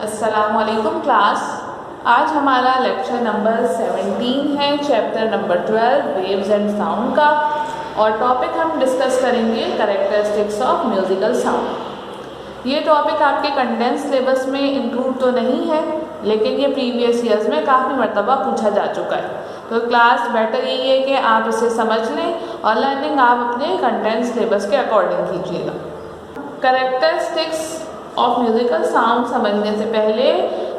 अस्सलामुअलैकुम क्लास। आज हमारा लेक्चर नंबर 17 है, chapter number 12 waves and sound का, और टॉपिक हम डिस्कस करेंगे कैरेक्टरिस्टिक्स ऑफ म्यूज़िकल साउंड। ये टॉपिक आपके कंडेंस सिलेबस में इंक्लूड तो नहीं है, लेकिन ये प्रीवियस ईयर्स में काफ़ी मरतबा पूछा जा चुका है। तो क्लास बेटर यही है कि आप इसे समझ लें और लर्निंग आप अपने कंडेंस सिलेबस के अकॉर्डिंग कीजिएगा। कैरेक्टरिस्टिक्स ऑफ म्यूज़िकल साउंड समझने से पहले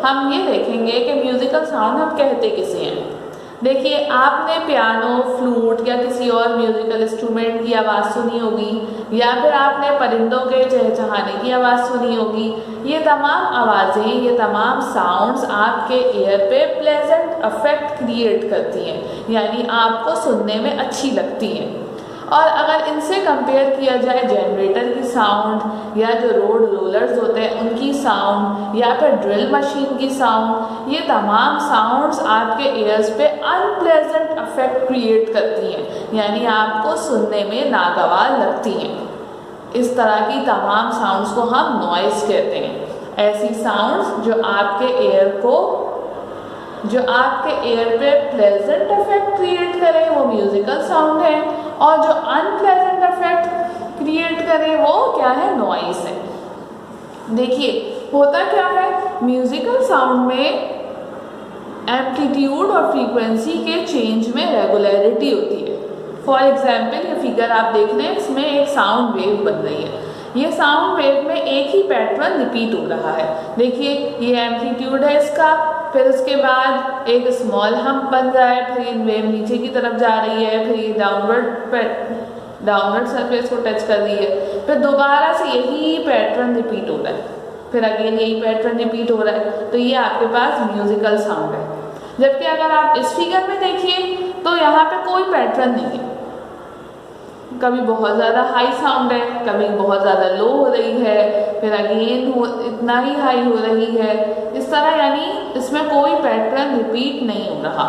हम ये देखेंगे कि म्यूज़िकल साउंड हम कहते किसे हैं। देखिए, आपने पियानो, फ्लूट या किसी और म्यूज़िकल इंस्ट्रूमेंट की आवाज़ सुनी होगी, या फिर आपने परिंदों के चहचहाने की आवाज़ सुनी होगी। ये तमाम आवाज़ें, ये तमाम साउंड्स आपके एयर पे प्लेजेंट इफेक्ट क्रिएट करती हैं, यानी आपको सुनने में अच्छी लगती हैं। और अगर इनसे कंपेयर किया जाए जनरेटर की साउंड, या जो रोड रोलर्स होते हैं उनकी साउंड, या फिर ड्रिल मशीन की साउंड, ये तमाम साउंड्स आपके एयर्स पे अनप्लेजेंट इफेक्ट क्रिएट करती हैं, यानी आपको सुनने में नागवार लगती हैं। इस तरह की तमाम साउंड्स को हम नॉइस कहते हैं। ऐसी साउंड्स जो आपके एयर पे प्लेजेंट इफेक्ट क्रिएट करें वो म्यूजिकल साउंड है, और जो अनप्लेजेंट इफेक्ट क्रिएट करे वो क्या है, नॉइस है। देखिए, होता क्या है, म्यूजिकल साउंड में एम्पलीट्यूड और फ्रीक्वेंसी के चेंज में रेगुलरिटी होती है। फॉर एग्जाम्पल, ये फिगर आप देख रहे हैं, इसमें एक साउंड वेव बन रही है। ये साउंड वेव में एक ही पैटर्न रिपीट हो रहा है। देखिए, ये एम्पलीट्यूड है इसका, फिर उसके बाद एक स्मॉल हम्प बन रहा है, फिर ये वेव नीचे की तरफ जा रही है, फिर ये डाउनवर्ड सरफेस को टच कर रही है, फिर दोबारा से यही पैटर्न रिपीट हो रहा है, फिर अगेन यही पैटर्न रिपीट हो रहा है। तो ये आपके पास म्यूजिकल साउंड है। जबकि अगर आप इस फिगर में देखिए तो यहाँ पे कोई पैटर्न नहीं है। कभी बहुत ज़्यादा हाई साउंड है, कभी बहुत ज़्यादा लो हो रही है, फिर अगेन इतना ही हाई हो रही है, इस तरह, यानी इसमें कोई पैटर्न रिपीट नहीं हो रहा।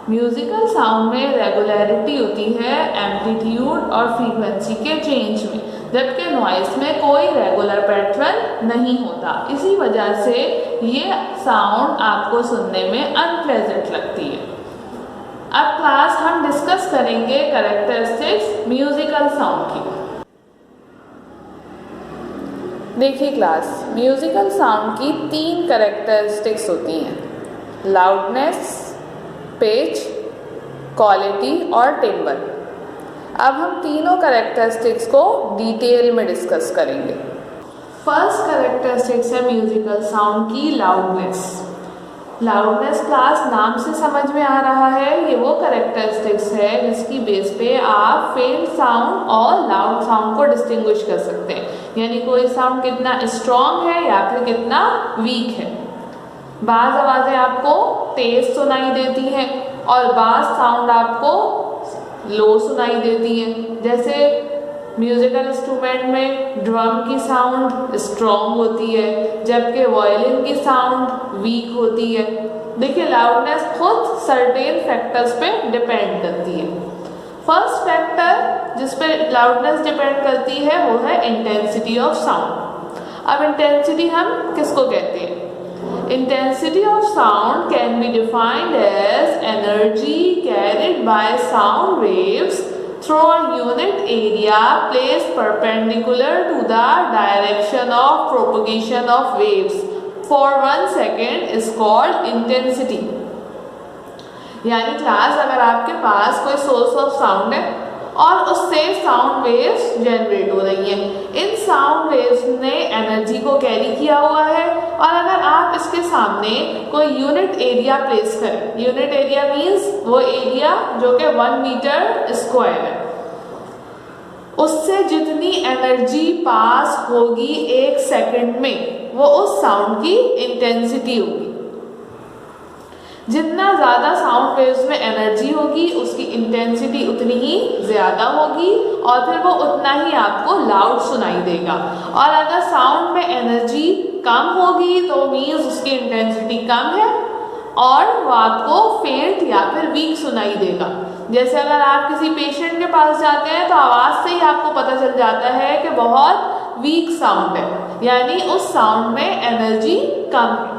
म्यूजिकल साउंड में रेगुलरिटी होती है एम्पलीट्यूड और फ्रीक्वेंसी के चेंज में, जबकि नॉइस में कोई रेगुलर पैटर्न नहीं होता। इसी वजह से ये साउंड आपको सुनने में अनप्लेजेंट लगती है। अब क्लास हम डिस्कस करेंगे कैरेक्टरिस्टिक्स म्यूजिकल साउंड की। देखिए क्लास, म्यूजिकल साउंड की 3 कैरेक्टरिस्टिक्स होती हैं: लाउडनेस, पिच, क्वालिटी और टिम्बर। अब हम तीनों कैरेक्टरिस्टिक्स को डिटेल में डिस्कस करेंगे। फर्स्ट कैरेक्टरिस्टिक्स है म्यूजिकल साउंड की लाउडनेस। लाउडनेस क्लास नाम से समझ में आ रहा है, ये वो कैरेक्टरिस्टिक्स है जिसकी बेस पे आप फेंट साउंड और लाउड साउंड को डिस्टिंग्विश कर सकते हैं, यानी कोई साउंड कितना स्ट्रॉन्ग है या फिर कितना वीक है। बाज़ आवाज़ें आपको तेज सुनाई देती हैं और बाज़ साउंड आपको लो सुनाई देती हैं। जैसे म्यूजिकल इंस्ट्रूमेंट में ड्रम की साउंड स्ट्रॉन्ग होती है, जबकि वायलिन की साउंड वीक होती है। देखिए, लाउडनेस खुद सर्टेन फैक्टर्स पे डिपेंड करती है। फर्स्ट फैक्टर जिस पे लाउडनेस डिपेंड करती है वो है इंटेंसिटी ऑफ साउंड। अब इंटेंसिटी हम किसको कहते हैं? Intensity of sound can be defined as energy carried by sound waves through a unit area placed perpendicular to the direction of propagation of waves for 1 second is called intensity। यानी class, अगर आपके पास कोई source of sound है और उससे sound waves generate हो रही हैं, इन साउंड वेव्स ने एनर्जी को कैरी किया हुआ है, और अगर आप इसके सामने कोई यूनिट एरिया प्लेस करें, यूनिट एरिया मीन्स वो एरिया जो कि 1 मीटर स्क्वायर है, उससे जितनी एनर्जी पास होगी 1 सेकंड में वो उस साउंड की इंटेंसिटी होगी। जितना ज़्यादा साउंड वेव्स में एनर्जी होगी उसकी इंटेंसिटी उतनी ही ज़्यादा होगी, और फिर वो उतना ही आपको लाउड सुनाई देगा। और अगर साउंड में एनर्जी कम होगी तो मीन्स उसकी इंटेंसिटी कम है और वो आपको फेंट या फिर वीक सुनाई देगा। जैसे अगर आप किसी पेशेंट के पास जाते हैं तो आवाज़ से ही आपको पता चल जाता है कि बहुत वीक साउंड है, यानी उस साउंड में एनर्जी कम है।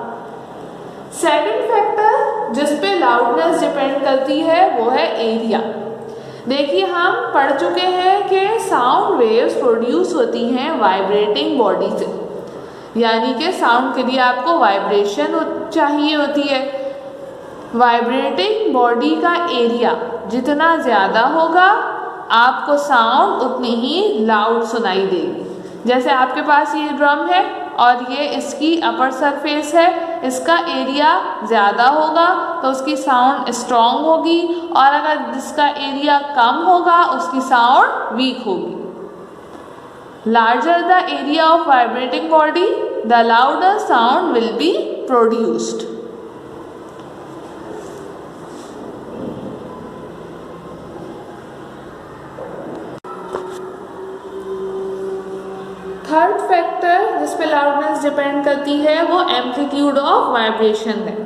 सेकंड फैक्टर जिस पे लाउडनेस डिपेंड करती है वो है एरिया। देखिए हम पढ़ चुके हैं कि साउंड वेव्स प्रोड्यूस होती हैं वाइब्रेटिंग बॉडी से, यानी कि साउंड के लिए आपको वाइब्रेशन चाहिए होती है। वाइब्रेटिंग बॉडी का एरिया जितना ज़्यादा होगा आपको साउंड उतनी ही लाउड सुनाई देगी। जैसे आपके पास ये ड्रम है और ये इसकी अपर सरफेस है, इसका एरिया ज़्यादा होगा तो उसकी साउंड स्ट्रॉन्ग होगी, और अगर जिसका एरिया कम होगा उसकी साउंड वीक होगी। Larger the area of vibrating body the louder sound will be produced. Third factor जिस पे लाउडनेस डिपेंड करती है वो एम्पलीट्यूड ऑफ वाइब्रेशन है।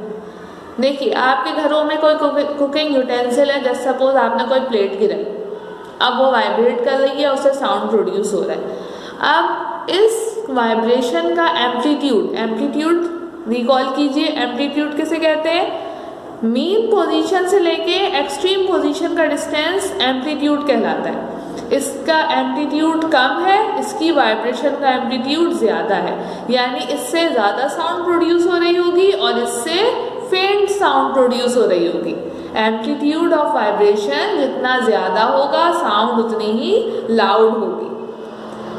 देखिए आपके घरों में कोई कुकिंग यूटेंसिल है, जैसे सपोज आपने कोई प्लेट गिराई, अब वो वाइब्रेट कर रही है, उससे साउंड प्रोड्यूस हो रहा है। अब इस वाइब्रेशन का एम्पलीट्यूड रिकॉल कीजिए, एम्पलीट्यूड किसे कहते हैं? मीन पोजीशन से लेके एक्सट्रीम पोजीशन का डिस्टेंस एम्पलीट्यूड कहलाता है। इसका एम्पलीट्यूड कम है, इसकी वाइब्रेशन का एम्पलीट्यूड ज़्यादा है, यानी इससे ज़्यादा साउंड प्रोड्यूस हो रही होगी और इससे फेंट साउंड प्रोड्यूस हो रही होगी। एम्पलीट्यूड ऑफ वाइब्रेशन जितना ज़्यादा होगा साउंड उतनी ही लाउड होगी।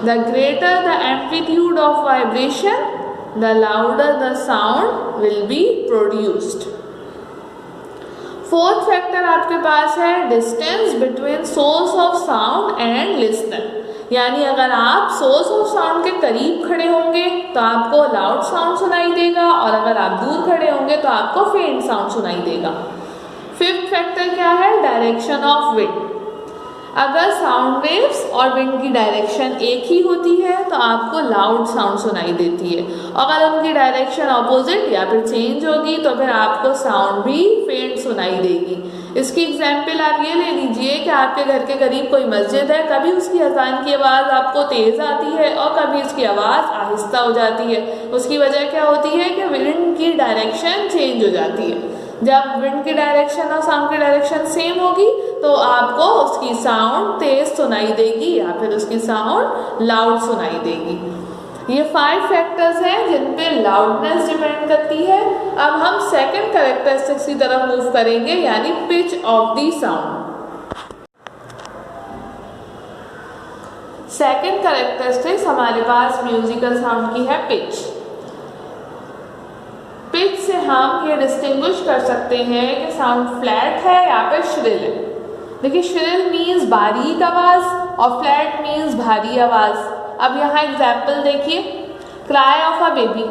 The greater the amplitude of vibration the louder the sound will be produced. Fourth factor आपके पास है distance between source of sound and listener, यानी अगर आप सोर्स ऑफ साउंड के करीब खड़े होंगे तो आपको लाउड साउंड सुनाई देगा, और अगर आप दूर खड़े होंगे तो आपको फेंट साउंड सुनाई देगा। फिफ्थ फैक्टर क्या है? Direction of wind. अगर साउंड वेव्स और विंड की डायरेक्शन एक ही होती है तो आपको लाउड साउंड सुनाई देती है, अगर उनकी डायरेक्शन अपोजिट या फिर चेंज होगी तो फिर आपको साउंड भी फेंट सुनाई देगी। इसकी एग्जाम्पल आप ये ले लीजिए कि आपके घर के करीब कोई मस्जिद है, कभी उसकी अजान की आवाज़ आपको तेज़ आती है और कभी उसकी आवाज़ आहिस्ता हो जाती है। उसकी वजह क्या होती है कि विंड की डायरेक्शन चेंज हो जाती है। जब विंड की डायरेक्शन और साउंड की डायरेक्शन सेम होगी तो आपको उसकी साउंड तेज सुनाई देगी या फिर उसकी साउंड लाउड सुनाई देगी। ये 5 फैक्टर्स हैं जिन पे लाउडनेस डिपेंड करती है। अब हम सेकंड कैरेक्टरिस्टिक्स की तरफ मूव करेंगे, यानी pitch of the sound. Second characteristics हमारे पास म्यूजिकल साउंड की है पिच। पिच से हम ये डिस्टिंग्विश कर सकते हैं कि साउंड फ्लैट है या फिर श्रिल है। देखिए श्रिल मीन्स बारीक आवाज़ और फ्लैट मीन्स भारी आवाज़। अब यहाँ एग्जाम्पल देखिए, cry of a baby,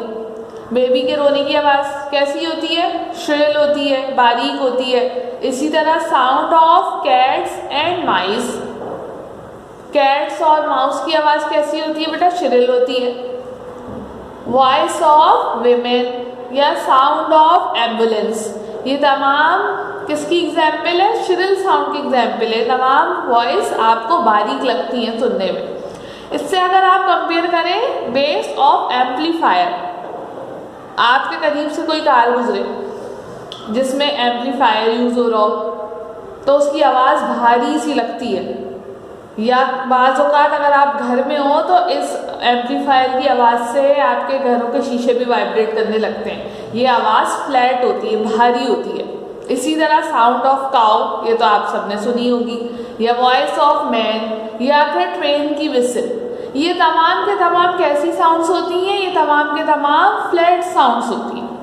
baby के रोने की आवाज़ कैसी होती है? श्रिल होती है, बारीक होती है। इसी तरह sound of cats and mice, cats और माउस की आवाज़ कैसी होती है बेटा? श्रिल होती है। वॉइस ऑफ विमेन या साउंड ऑफ एम्बुलेंस, ये तमाम किसकी एग्जाम्पल है? श्रिल साउंड की एग्जाम्पल है। तमाम वॉइस आपको बारीक लगती हैं सुनने में। इससे अगर आप कंपेयर करें बेस ऑफ एम्पलीफायर, आपके करीब से कोई कार गुजरे जिसमें एम्पलीफायर यूज़ हो रहा हो तो उसकी आवाज़ भारी सी लगती है, या बाज़ औक़ात अगर आप घर में हो तो इस एम्पलीफायर की आवाज़ से आपके घरों के शीशे भी वाइब्रेट करने लगते हैं। ये आवाज़ फ्लैट होती है, भारी होती है। इसी तरह साउंड ऑफ काउ, ये तो आप सबने सुनी होगी, या वॉइस ऑफ मैन या फिर ट्रेन की विसिल, ये तमाम के तमाम कैसी साउंड्स होती हैं? ये तमाम के तमाम फ्लैट साउंड्स होती हैं।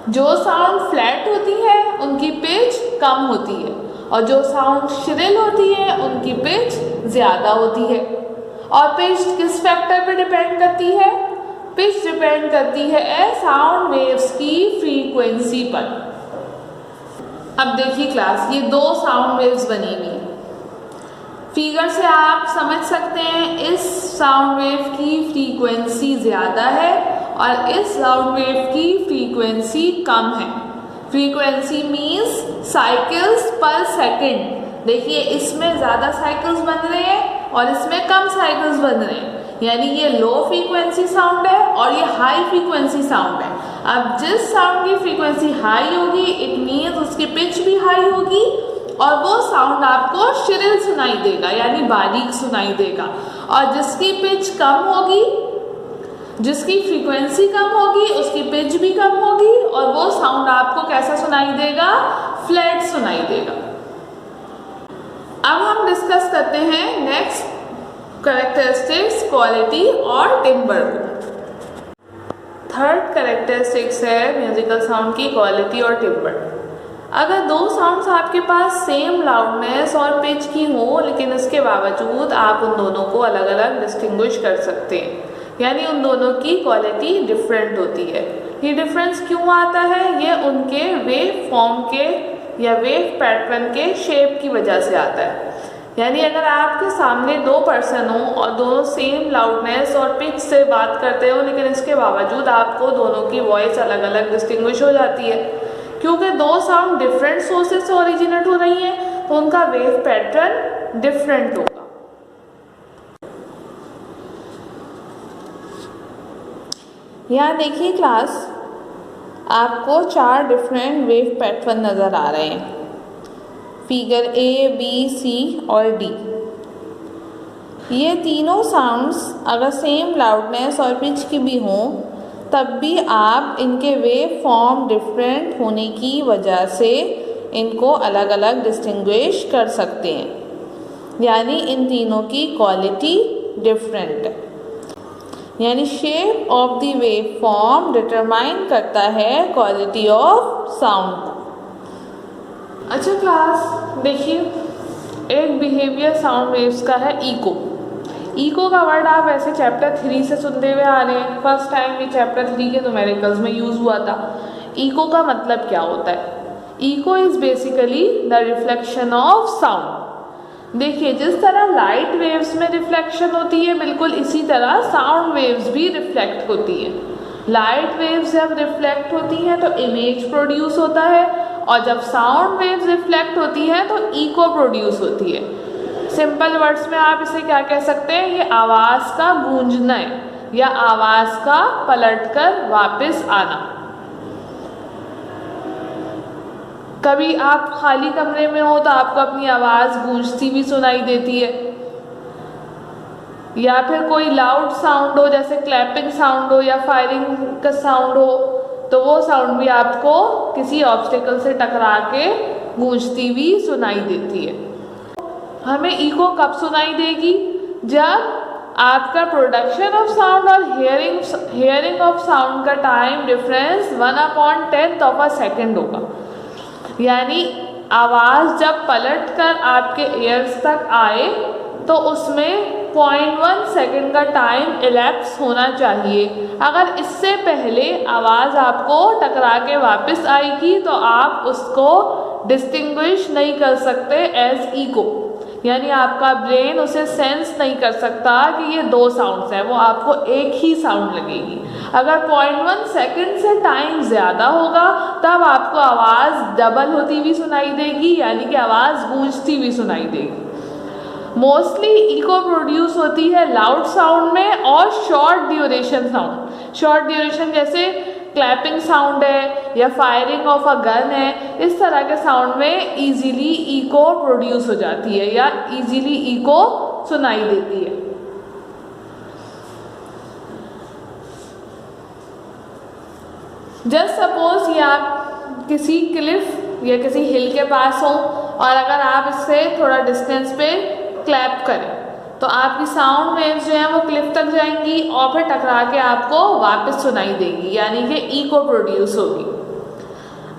जो साउंड फ्लैट होती है उनकी पिच कम होती है और जो साउंड श्रिल होती है उनकी पिच ज़्यादा होती है। और पिच किस फैक्टर पर डिपेंड करती है? पिच डिपेंड करती है साउंड वेव्स की फ्रीक्वेंसी पर। अब देखिए क्लास, ये 2 साउंड वेव्स बनी हुई हैं। फिगर से आप समझ सकते हैं इस साउंड वेव की फ्रीक्वेंसी ज़्यादा है और इस साउंड वेव की फ्रीक्वेंसी कम है। फ्रीक्वेंसी मीन्स साइकिल्स पर सेकंड। देखिए इसमें ज़्यादा साइकिल्स बन रहे हैं और इसमें कम साइकिल्स बन रहे हैं, यानी ये लो फ्रीक्वेंसी साउंड है और ये हाई फ्रीक्वेंसी साउंड है। अब जिस साउंड की फ्रीक्वेंसी हाई होगी इट मीन्स उसकी पिच भी हाई होगी और वो साउंड आपको श्रिल सुनाई देगा, यानी बारीक सुनाई देगा। और जिसकी पिच कम होगी, जिसकी फ्रीक्वेंसी कम होगी, उसकी पिच भी कम होगी और वो साउंड आपको कैसा सुनाई देगा, फ्लैट सुनाई देगा। अब हम डिस्कस करते हैं नेक्स्ट कैरेक्टरिस्टिक्स, क्वालिटी और टिम्बर को। थर्ड कैरेक्टरिस्टिक्स है म्यूजिकल साउंड की क्वालिटी और टिम्बर। अगर दो साउंड्स आपके पास सेम लाउडनेस और पिच की हो लेकिन इसके बावजूद आप उन दोनों को अलग अलग डिस्टिंग्विश कर सकते हैं, यानी उन दोनों की क्वालिटी डिफरेंट होती है। ये डिफरेंस क्यों आता है, ये उनके वेव फॉर्म के या वेव पैटर्न के शेप की वजह से आता है। यानी अगर आपके सामने दो पर्सन हो और दोनों सेम लाउडनेस और पिच से बात करते हो लेकिन इसके बावजूद आपको दोनों की वॉइस अलग अलग डिस्टिंग्विश हो जाती है, क्योंकि दो साउंड डिफरेंट सोर्सेज से ओरिजिनेट हो रही हैं तो उनका वेव पैटर्न डिफरेंट होगा। यहाँ देखिए क्लास, आपको 4 डिफरेंट वेव पैटर्न नज़र आ रहे हैं, फिगर ए, बी, सी और डी। ये तीनों साउंड्स अगर सेम लाउडनेस और पिच की भी हों तब भी आप इनके वेव फॉर्म डिफरेंट होने की वजह से इनको अलग अलग डिस्टिंग्विश कर सकते हैं, यानी इन तीनों की क्वालिटी डिफरेंट है। यानी shape of the wave form determine करता है क्वालिटी ऑफ साउंड। अच्छा क्लास देखिए, एक बिहेवियर साउंड वेव्स का है इको। इको का वर्ड आप ऐसे चैप्टर 3 से सुनते हुए आ रहे हैं, फर्स्ट टाइम भी चैप्टर 3 के न्यूमेरिकल्स में यूज़ हुआ था। इको का मतलब क्या होता है? Echo is basically the reflection of sound. देखिए, जिस तरह लाइट वेव्स में रिफ्लेक्शन होती है बिल्कुल इसी तरह साउंड वेव्स भी रिफ्लेक्ट होती है। लाइट वेव्स जब रिफ्लेक्ट होती हैं तो इमेज प्रोड्यूस होता है और जब साउंड वेव्स रिफ्लेक्ट होती हैं तो इको प्रोड्यूस होती है। सिंपल वर्ड्स में आप इसे क्या कह सकते हैं, ये आवाज़ का गूंजना है या आवाज़ का पलटकर वापस आना। कभी आप खाली कमरे में हो तो आपको अपनी आवाज़ गूंजती भी सुनाई देती है, या फिर कोई लाउड साउंड हो जैसे क्लैपिंग साउंड हो या फायरिंग का साउंड हो तो वो साउंड भी आपको किसी ऑब्स्टिकल से टकरा के गूंजती भी सुनाई देती है। हमें इको कब सुनाई देगी? जब आपका प्रोडक्शन ऑफ साउंड और हेयरिंग ऑफ साउंड का time difference 1/10 of a second होगा। यानी आवाज़ जब पलट कर आपके ईयर्स तक आए तो उसमें 0.1 सेकेंड का टाइम इलैप्स होना चाहिए। अगर इससे पहले आवाज़ आपको टकरा के वापस आएगी तो आप उसको डिस्टिंग्विश नहीं कर सकते एज इको, यानी आपका ब्रेन उसे सेंस नहीं कर सकता कि ये दो साउंड्स हैं, वो आपको एक ही साउंड लगेगी। अगर 0.1 सेकेंड से टाइम ज़्यादा होगा तब आपको आवाज़ डबल होती भी सुनाई देगी, यानी कि आवाज़ गूंजती भी सुनाई देगी। मोस्टली इको प्रोड्यूस होती है लाउड साउंड में और short duration sound. Short duration जैसे क्लैपिंग साउंड है या फायरिंग ऑफ अ गन है, इस तरह के साउंड में इजीली इको प्रोड्यूस हो जाती है या इजीली इको सुनाई देती है। जस्ट सपोज ये आप किसी क्लिफ या किसी हिल के पास हो और अगर आप इससे थोड़ा डिस्टेंस पे क्लैप करें तो आपकी साउंड वेव्स जो हैं वो क्लिफ तक जाएंगी और फिर टकरा के आपको वापस सुनाई देगी, यानी कि इको प्रोड्यूस होगी।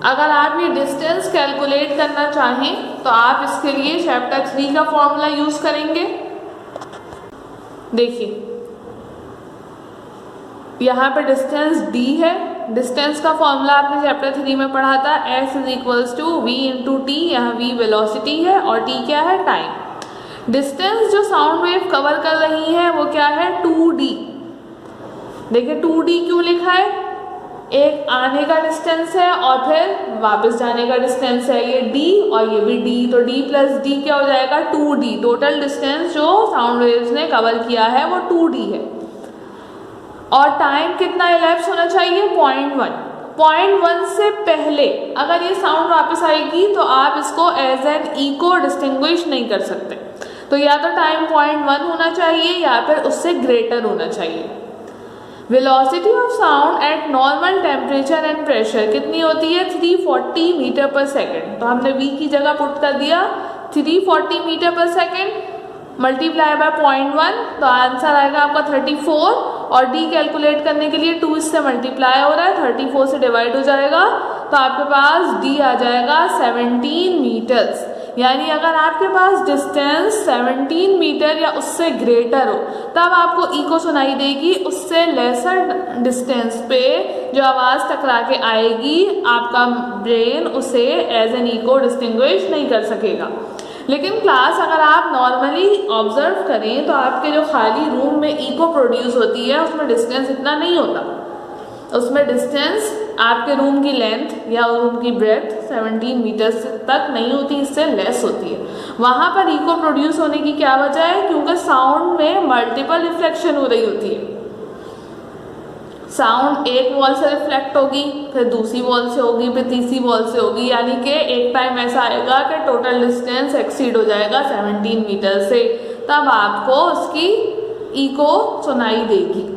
अगर आप ये डिस्टेंस कैलकुलेट करना चाहें तो आप इसके लिए चैप्टर 3 का फॉर्मूला यूज़ करेंगे। देखिए यहाँ पे डिस्टेंस d है, डिस्टेंस का फॉर्मूला आपने चैप्टर 3 में पढ़ा था, s = v × t। यहाँ v वेलोसिटी है और t क्या है, टाइम। डिस्टेंस जो साउंड वेव कवर कर रही है वो क्या है, 2d। देखिए 2d क्यों लिखा है, एक आने का डिस्टेंस है और फिर वापस जाने का डिस्टेंस है, ये d और ये भी d, तो d प्लस d क्या हो जाएगा 2d। टोटल डिस्टेंस जो साउंड वेव्स ने कवर किया है वो 2d है। और टाइम कितना इलैप्स होना चाहिए 0.1। 0.1 से पहले अगर ये साउंड वापस आएगी तो आप इसको एज एन इको डिस्टिंग्विश नहीं कर सकते, तो या तो टाइम 0.1 होना चाहिए या फिर उससे ग्रेटर होना चाहिए। Velocity of sound eight normal temperature and pressure कितनी होती है 340 मीटर पर सेकेंड, तो हमने v की जगह पुट कर दिया 340 मीटर पर सेकेंड मल्टीप्लाई बाय 0.1, तो आंसर आएगा आपका 34। और d कैलकुलेट करने के लिए 2 इससे मल्टीप्लाई हो रहा है, 34 से डिवाइड हो जाएगा, तो आपके पास d आ जाएगा 17 मीटर्स। यानी अगर आपके पास डिस्टेंस 17 मीटर या उससे ग्रेटर हो तब आपको इको सुनाई देगी, उससे लेसर डिस्टेंस पे जो आवाज़ टकरा के आएगी आपका ब्रेन उसे एज एन इको डिस्टिंग्विश नहीं कर सकेगा। लेकिन क्लास अगर आप नॉर्मली ऑब्जर्व करें तो आपके जो खाली रूम में इको प्रोड्यूस होती है उसमें डिस्टेंस इतना नहीं होता, उसमें डिस्टेंस आपके रूम की लेंथ या रूम की ब्रेथ 17 मीटर तक नहीं होती, इससे लेस होती है। वहाँ पर इको प्रोड्यूस होने की क्या वजह है, क्योंकि साउंड में मल्टीपल रिफ्लेक्शन हो रही होती है। साउंड एक वॉल से रिफ्लेक्ट होगी, फिर दूसरी वॉल से होगी, फिर तीसरी वॉल से होगी, यानी कि एक टाइम ऐसा आएगा कि टोटल डिस्टेंस एक्सीड हो जाएगा 17 मीटर से, तब आपको उसकी इको सुनाई देगी।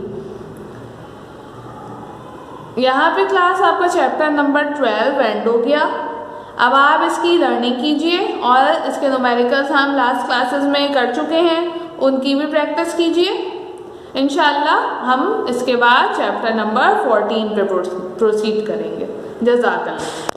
यहाँ पे क्लास आपका चैप्टर नंबर 12 एंड हो गया। अब आप इसकी लर्निंग कीजिए और इसके न्यूमेरिकल्स हम लास्ट क्लासेस में कर चुके हैं, उनकी भी प्रैक्टिस कीजिए। इंशाल्लाह हम इसके बाद चैप्टर नंबर 14 पे प्रोसीड करेंगे। जज़ाकल्लाह।